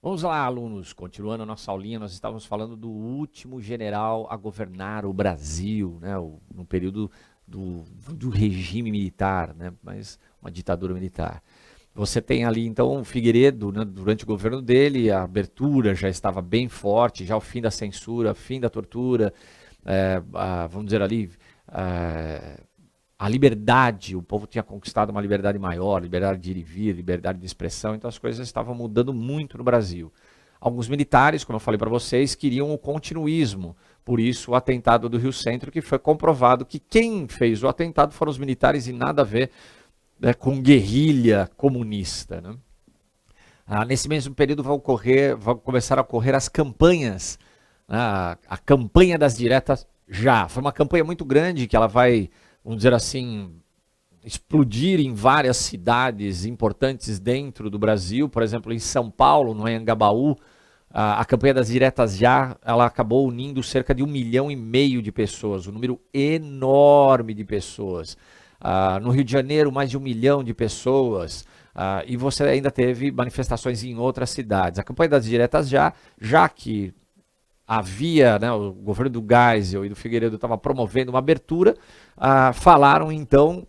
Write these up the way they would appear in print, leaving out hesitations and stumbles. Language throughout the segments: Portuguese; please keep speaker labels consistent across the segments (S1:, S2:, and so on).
S1: Vamos lá, alunos. Continuando a nossa aulinha, nós estávamos falando do último general a governar o Brasil, né, no período do regime militar, né, mas uma ditadura militar. Você tem ali, então, o Figueiredo, né, durante o governo dele, a abertura já estava bem forte, já o fim da censura, fim da tortura, vamos dizer ali, a liberdade, o povo tinha conquistado uma liberdade maior, liberdade de ir e vir, liberdade de expressão, então as coisas estavam mudando muito no Brasil. Alguns militares, como eu falei para vocês, queriam o continuismo, por isso o atentado do Rio Centro, que foi comprovado que quem fez o atentado foram os militares e nada a ver, né, com guerrilha comunista. Né? Nesse mesmo período vão começar a ocorrer as campanhas, né, a campanha das diretas já. Foi uma campanha muito grande que ela vai, vamos dizer assim, explodir em várias cidades importantes dentro do Brasil, por exemplo, em São Paulo, no Anhangabaú, a campanha das diretas já, ela acabou unindo cerca de 1,5 milhão de pessoas, um número enorme de pessoas. No Rio de Janeiro, mais de 1 milhão de pessoas, e você ainda teve manifestações em outras cidades. A campanha das diretas já que havia, né, o governo do Geisel e do Figueiredo estava promovendo uma abertura, falaram então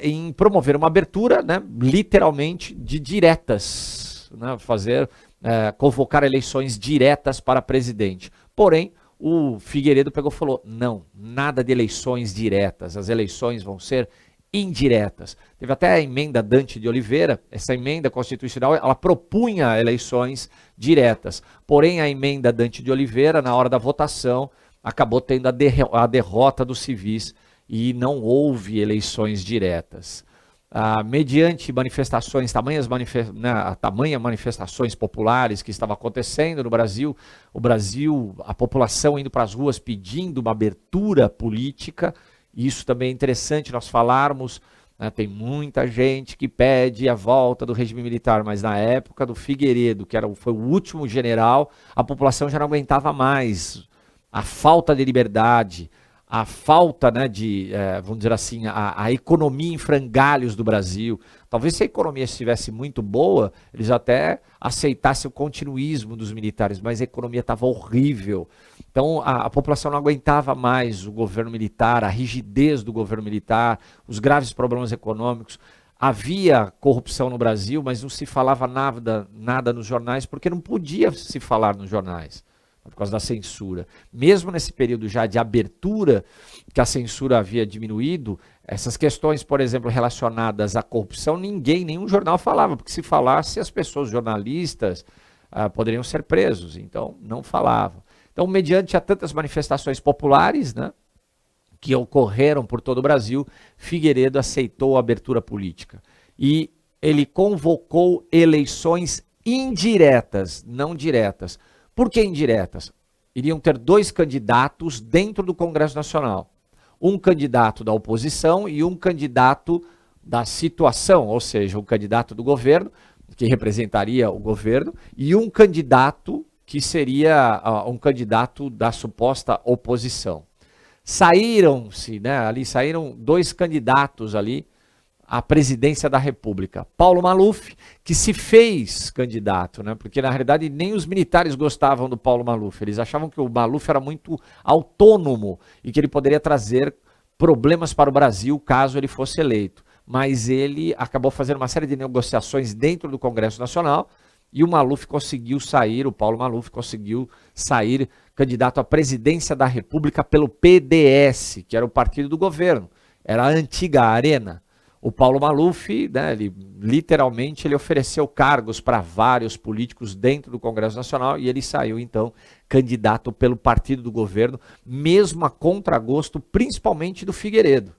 S1: em promover uma abertura, né, literalmente de diretas, né, convocar eleições diretas para presidente. Porém, o Figueiredo pegou e falou, não, nada de eleições diretas, as eleições vão ser indiretas. Teve até a emenda Dante de Oliveira, essa emenda constitucional, ela propunha eleições diretas. Porém, a emenda Dante de Oliveira, na hora da votação, acabou tendo a derrota dos civis e não houve eleições diretas. Mediante manifestações, tamanhas manifestações populares que estavam acontecendo no Brasil, a população indo para as ruas pedindo uma abertura política. Isso também é interessante nós falarmos, né, tem muita gente que pede a volta do regime militar, mas na época do Figueiredo, que foi o último general, a população já não aguentava mais a falta de liberdade, a falta, né, vamos dizer assim, a economia em frangalhos do Brasil. Talvez se a economia estivesse muito boa, eles até aceitassem o continuismo dos militares, mas a economia estava horrível. Então a população não aguentava mais o governo militar, a rigidez do governo militar, os graves problemas econômicos. Havia corrupção no Brasil, mas não se falava nada nos jornais, porque não podia se falar nos jornais, por causa da censura. Mesmo nesse período já de abertura, que a censura havia diminuído, essas questões, por exemplo, relacionadas à corrupção, nenhum jornal falava, porque se falasse, as pessoas, jornalistas, poderiam ser presos, então não falavam. Então, mediante a tantas manifestações populares, né, que ocorreram por todo o Brasil, Figueiredo aceitou a abertura política. E ele convocou eleições indiretas, não diretas. Por que indiretas? Iriam ter 2 candidatos dentro do Congresso Nacional. Um candidato da oposição e um candidato da situação, ou seja, um candidato do governo, que representaria o governo, e um candidato que seria um candidato da suposta oposição. Saíram 2 candidatos ali à presidência da República. Paulo Maluf, que se fez candidato, né? Porque na realidade nem os militares gostavam do Paulo Maluf, eles achavam que o Maluf era muito autônomo e que ele poderia trazer problemas para o Brasil caso ele fosse eleito. Mas ele acabou fazendo uma série de negociações dentro do Congresso Nacional e o Paulo Maluf conseguiu sair candidato à presidência da República pelo PDS, que era o partido do governo, era a antiga Arena. O Paulo Maluf, né, ele ofereceu cargos para vários políticos dentro do Congresso Nacional e ele saiu, então, candidato pelo partido do governo, mesmo a contragosto, principalmente do Figueiredo.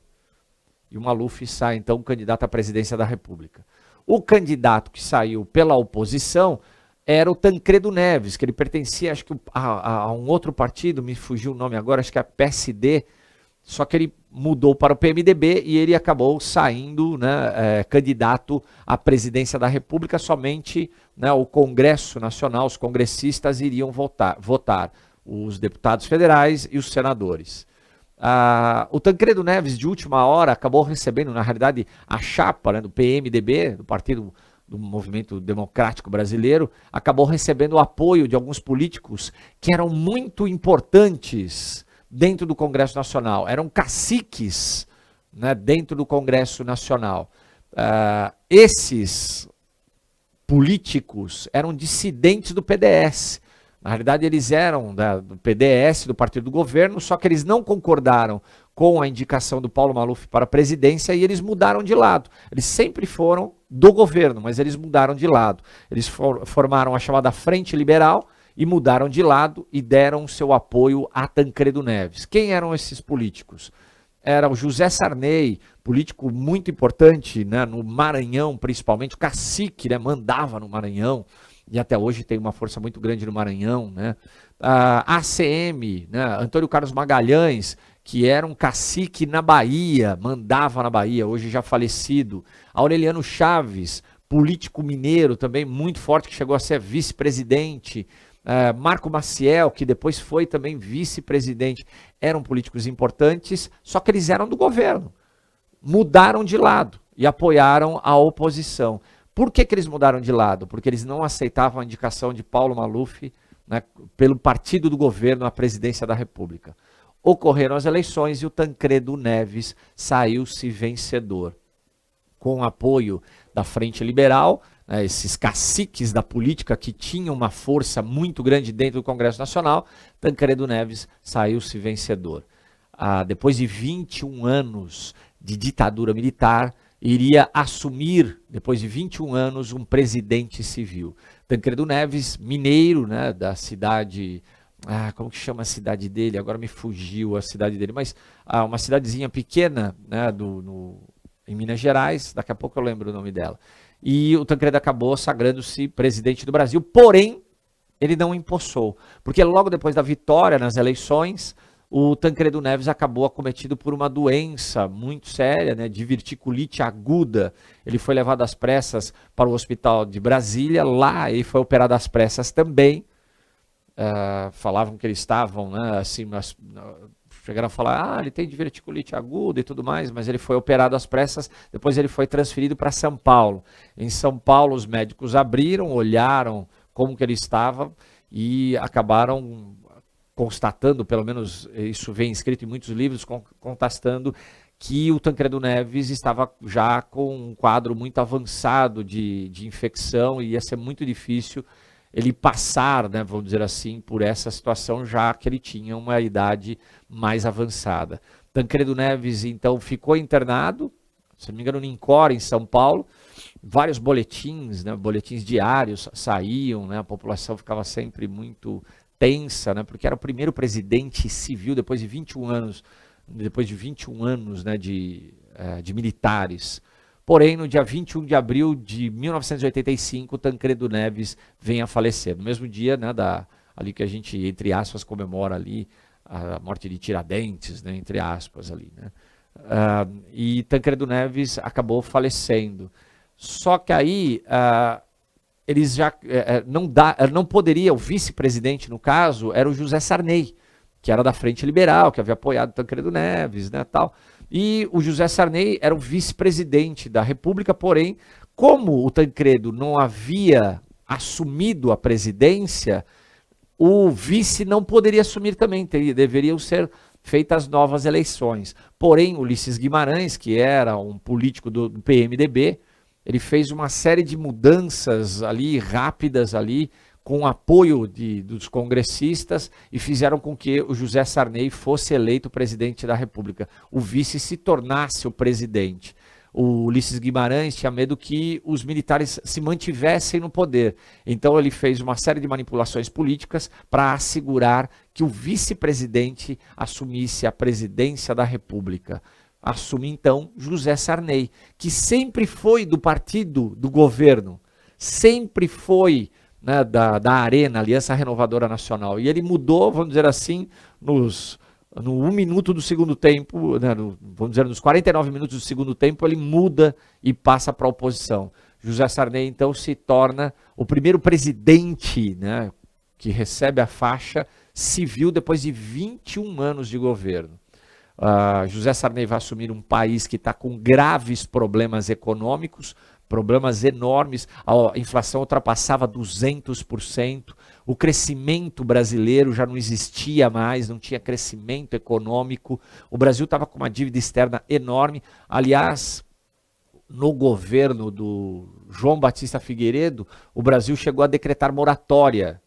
S1: E o Maluf sai, então, candidato à presidência da República. O candidato que saiu pela oposição era o Tancredo Neves, que ele pertencia, acho que a um outro partido, me fugiu o nome agora, acho que é PSD, só que ele mudou para o PMDB e ele acabou saindo, né, candidato à presidência da República, somente, né, o Congresso Nacional, os congressistas iriam votar, os deputados federais e os senadores. O Tancredo Neves, de última hora, acabou recebendo, na realidade, a chapa, né, do PMDB, do Partido do movimento democrático brasileiro, acabou recebendo o apoio de alguns políticos que eram muito importantes dentro do Congresso Nacional, eram caciques, né, dentro do Congresso Nacional. Esses políticos eram dissidentes do PDS. Na realidade, eles eram do PDS, do partido do governo, só que eles não concordaram com a indicação do Paulo Maluf para a presidência e eles mudaram de lado. Eles sempre foram do governo, mas eles mudaram de lado. Eles formaram a chamada Frente Liberal e mudaram de lado e deram seu apoio a Tancredo Neves. Quem eram esses políticos? Era o José Sarney, político muito importante, né, no Maranhão, principalmente, o cacique, né, mandava no Maranhão, e até hoje tem uma força muito grande no Maranhão, né? A ACM, né, Antônio Carlos Magalhães, que era um cacique na Bahia, mandava na Bahia, hoje já falecido. Aureliano Chaves, político mineiro também muito forte, que chegou a ser vice-presidente. Marco Maciel, que depois foi também vice-presidente, eram políticos importantes, só que eles eram do governo. Mudaram de lado e apoiaram a oposição. Por que eles mudaram de lado? Porque eles não aceitavam a indicação de Paulo Maluf, né, pelo partido do governo à presidência da República. Ocorreram as eleições e o Tancredo Neves saiu-se vencedor. Com o apoio da Frente Liberal, né, esses caciques da política que tinham uma força muito grande dentro do Congresso Nacional, Tancredo Neves saiu-se vencedor. Depois de 21 anos de ditadura militar, iria assumir, depois de 21 anos, um presidente civil. Tancredo Neves, mineiro, né, da cidade... como que chama a cidade dele? Agora me fugiu a cidade dele, mas uma cidadezinha pequena, né, em Minas Gerais, daqui a pouco eu lembro o nome dela. E o Tancredo acabou sagrando-se presidente do Brasil, porém, ele não empossou, porque logo depois da vitória nas eleições, o Tancredo Neves acabou acometido por uma doença muito séria, né, diverticulite aguda. Ele foi levado às pressas para o hospital de Brasília, lá ele foi operado às pressas também. Falavam que eles estavam, né, assim, chegaram a falar, ele tem diverticulite aguda e tudo mais, mas ele foi operado às pressas, depois ele foi transferido para São Paulo. Em São Paulo os médicos abriram, olharam como que ele estava e acabaram constatando, pelo menos isso vem escrito em muitos livros, constatando que o Tancredo Neves estava já com um quadro muito avançado de infecção e ia ser muito difícil ele passar, né, vamos dizer assim, por essa situação, já que ele tinha uma idade mais avançada. Tancredo Neves, então, ficou internado, se não me engano, no INCOR, em São Paulo. Vários boletins, né, boletins diários saíam, né, a população ficava sempre muito tensa, né, porque era o primeiro presidente civil depois de 21 anos, né, de militares. Porém, no dia 21 de abril de 1985, Tancredo Neves vem a falecer. No mesmo dia, né, ali que a gente, entre aspas, comemora ali a morte de Tiradentes, né, entre aspas ali, né. E Tancredo Neves acabou falecendo. Só que aí eles já não poderia, o vice-presidente no caso era o José Sarney, que era da Frente Liberal, que havia apoiado Tancredo Neves, né, tal. E o José Sarney era o vice-presidente da República, porém, como o Tancredo não havia assumido a presidência, o vice não poderia assumir também, deveriam ser feitas novas eleições. Porém, Ulisses Guimarães, que era um político do PMDB, ele fez uma série de mudanças ali, rápidas ali, com o apoio dos congressistas, e fizeram com que o José Sarney fosse eleito presidente da República. O vice se tornasse o presidente. O Ulisses Guimarães tinha medo que os militares se mantivessem no poder. Então ele fez uma série de manipulações políticas para assegurar que o vice-presidente assumisse a presidência da República. Assume então José Sarney, que sempre foi do partido do governo, sempre foi, né, da Arena, Aliança Renovadora Nacional. E ele mudou, vamos dizer assim, no 1 minuto do segundo tempo, né, vamos dizer, nos 49 minutos do segundo tempo, ele muda e passa para a oposição. José Sarney, então, se torna o primeiro presidente, né, que recebe a faixa civil depois de 21 anos de governo. José Sarney vai assumir um país que está com graves problemas econômicos, problemas enormes, a inflação ultrapassava 200%, o crescimento brasileiro já não existia mais, não tinha crescimento econômico, o Brasil estava com uma dívida externa enorme. Aliás, no governo do João Batista Figueiredo, o Brasil chegou a decretar moratória,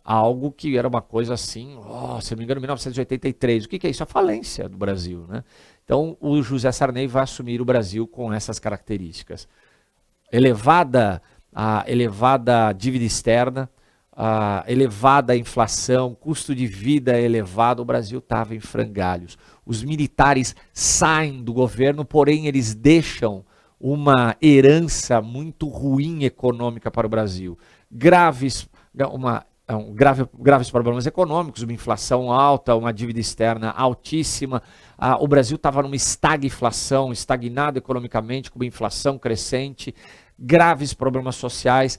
S1: algo que era uma coisa assim, se não me engano, em 1983. O que é isso? A falência do Brasil, né? Então, o José Sarney vai assumir o Brasil com essas características. A elevada dívida externa, a elevada inflação, custo de vida elevado, o Brasil estava em frangalhos. Os militares saem do governo, porém eles deixam uma herança muito ruim econômica para o Brasil. Graves problemas econômicos, uma inflação alta, uma dívida externa altíssima. O Brasil estava numa estagflação, estagnado economicamente, com uma inflação crescente, graves problemas sociais.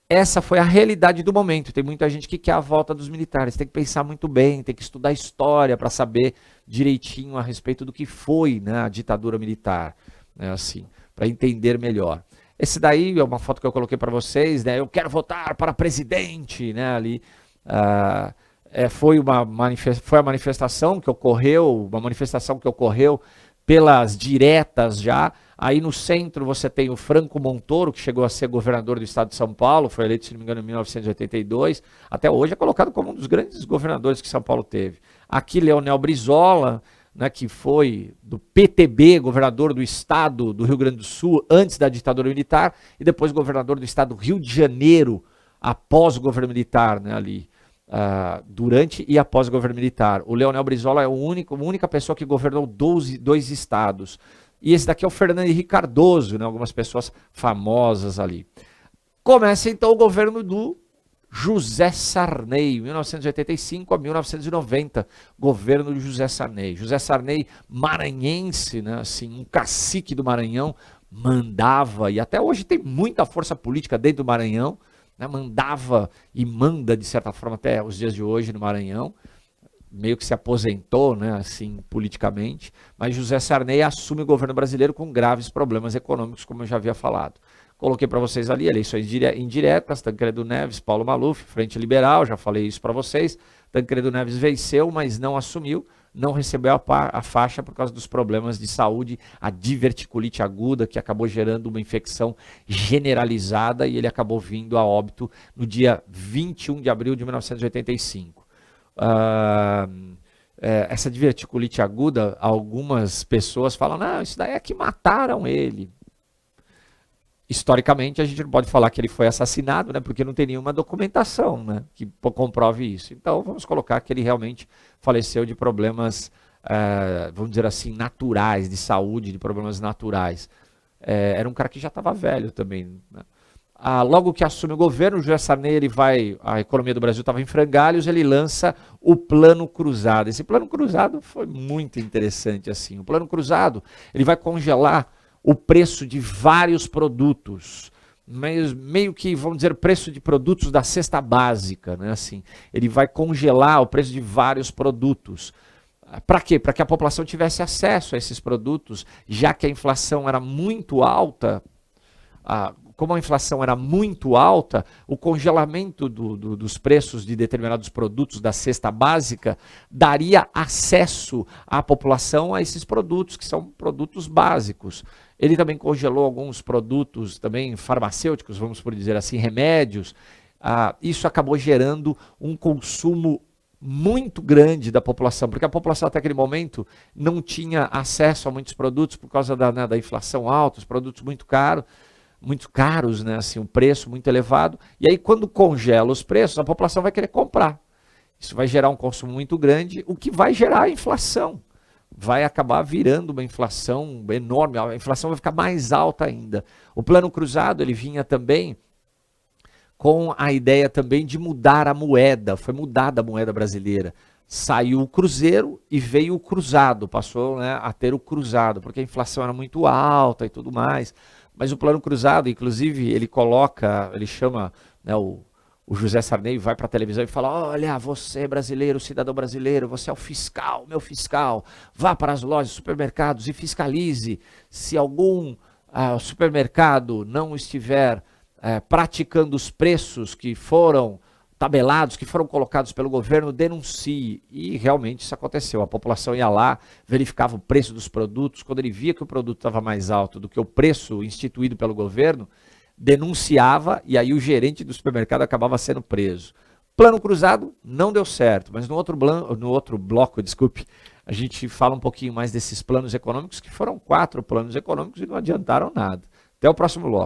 S1: Essa foi a realidade do momento. Tem muita gente que quer a volta dos militares. Tem que pensar muito bem, tem que estudar história para saber direitinho a respeito do que foi, né, a ditadura militar, né, assim, para entender melhor. Esse daí é uma foto que eu coloquei para vocês, né? Eu quero votar para presidente, né? Ali foi a manifestação que ocorreu, pelas diretas já. Aí no centro você tem o Franco Montoro, que chegou a ser governador do estado de São Paulo, foi eleito, se não me engano, em 1982. Até hoje é colocado como um dos grandes governadores que São Paulo teve. Aqui Leonel Brizola, né, que foi do PTB, governador do estado do Rio Grande do Sul, antes da ditadura militar, e depois governador do estado do Rio de Janeiro, após o governo militar, né, ali, durante e após o governo militar. O Leonel Brizola é a única pessoa que governou dois estados. E esse daqui é o Fernando Henrique Cardoso, né, algumas pessoas famosas ali. Começa então o governo do José Sarney, 1985 a 1990, governo de José Sarney. José Sarney, maranhense, né, assim, um cacique do Maranhão, mandava, e até hoje tem muita força política dentro do Maranhão, né, mandava e manda, de certa forma, até os dias de hoje no Maranhão, meio que se aposentou, né, assim, politicamente, mas José Sarney assume o governo brasileiro com graves problemas econômicos, como eu já havia falado. Coloquei para vocês ali eleições indiretas, Tancredo Neves, Paulo Maluf, Frente Liberal, já falei isso para vocês. Tancredo Neves venceu, mas não assumiu, não recebeu a faixa por causa dos problemas de saúde, a diverticulite aguda, que acabou gerando uma infecção generalizada, e ele acabou vindo a óbito no dia 21 de abril de 1985. Essa diverticulite aguda, algumas pessoas falam, não, isso daí é que mataram ele. Historicamente, a gente não pode falar que ele foi assassinado, né, porque não tem nenhuma documentação, né, que comprove isso. Então, vamos colocar que ele realmente faleceu de problemas, vamos dizer assim, naturais, de saúde, de problemas naturais. Era um cara que já estava velho também, né. Logo que assume o governo, o José Sarney, a economia do Brasil estava em frangalhos, ele lança o Plano Cruzado. Esse Plano Cruzado foi muito interessante, assim. O Plano Cruzado, ele vai congelar o preço de vários produtos, meio que, vamos dizer, preço de produtos da cesta básica, né? Assim, ele vai congelar o preço de vários produtos. Para quê? Para que a população tivesse acesso a esses produtos, já que a inflação era muito alta. Como a inflação era muito alta, o congelamento dos preços de determinados produtos da cesta básica daria acesso à população a esses produtos, que são produtos básicos. Ele também congelou alguns produtos também farmacêuticos, vamos por dizer assim, remédios. Isso acabou gerando um consumo muito grande da população, porque a população até aquele momento não tinha acesso a muitos produtos por causa da inflação alta, os produtos muito caros, né, assim, um preço muito elevado. E aí, quando congela os preços, a população vai querer comprar. Isso vai gerar um consumo muito grande, o que vai gerar a inflação. Vai acabar virando uma inflação enorme, a inflação vai ficar mais alta ainda. O Plano Cruzado, ele vinha também com a ideia também de mudar a moeda, foi mudada a moeda brasileira. Saiu o cruzeiro e veio o cruzado, passou, né, a ter o cruzado, porque a inflação era muito alta e tudo mais. Mas o Plano Cruzado, inclusive, ele chama, né, o José Sarney, vai para a televisão e fala, olha, você brasileiro, cidadão brasileiro, você é o fiscal, meu fiscal, vá para as lojas, supermercados e fiscalize se algum o supermercado não estiver praticando os preços que foram tabelados, que foram colocados pelo governo, denuncie. E realmente isso aconteceu. A população ia lá, verificava o preço dos produtos, quando ele via que o produto estava mais alto do que o preço instituído pelo governo, denunciava e aí o gerente do supermercado acabava sendo preso. Plano cruzado não deu certo, mas no outro bloco, a gente fala um pouquinho mais desses planos econômicos, que foram 4 planos econômicos e não adiantaram nada. Até o próximo bloco.